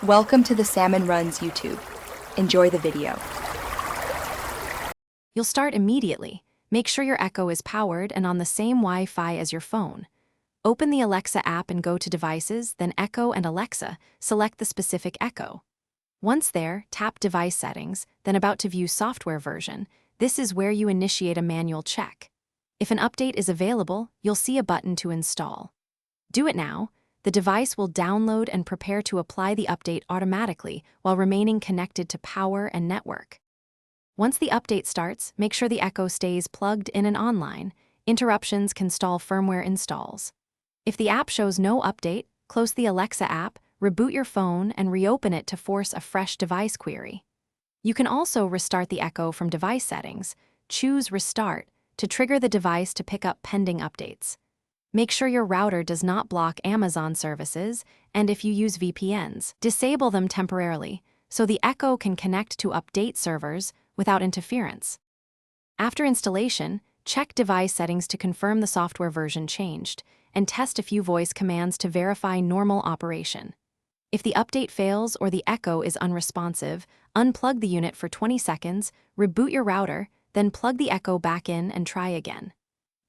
Welcome to the Salmon Runs YouTube. Enjoy the video. You'll start immediately. Make sure your Echo is powered and on the same Wi-Fi as your phone. Open the Alexa app and go to Devices, then Echo and Alexa, select the specific Echo. Once there, tap Device Settings, then About to View Software Version. This is where you initiate a manual check. If an update is available, you'll see a button to install. Do it now. The device will download and prepare to apply the update automatically while remaining connected to power and network. Once the update starts, make sure the Echo stays plugged in and online. Interruptions can stall firmware installs. If the app shows no update, close the Alexa app, reboot your phone, and reopen it to force a fresh device query. You can also restart the Echo from Device Settings. Choose Restart to trigger the device to pick up pending updates. Make sure your router does not block Amazon services, and if you use VPNs, disable them temporarily so the Echo can connect to update servers without interference. After installation, check device settings to confirm the software version changed, and test a few voice commands to verify normal operation. If the update fails or the Echo is unresponsive, unplug the unit for 20 seconds, reboot your router, then plug the Echo back in and try again.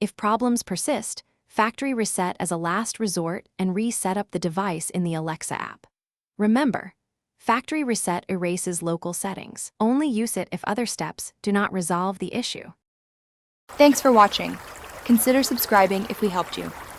If problems persist, factory reset as a last resort and reset up the device in the Alexa app. Remember, factory reset erases local settings. Only use it if other steps do not resolve the issue. Thanks for watching. Consider subscribing if we helped you.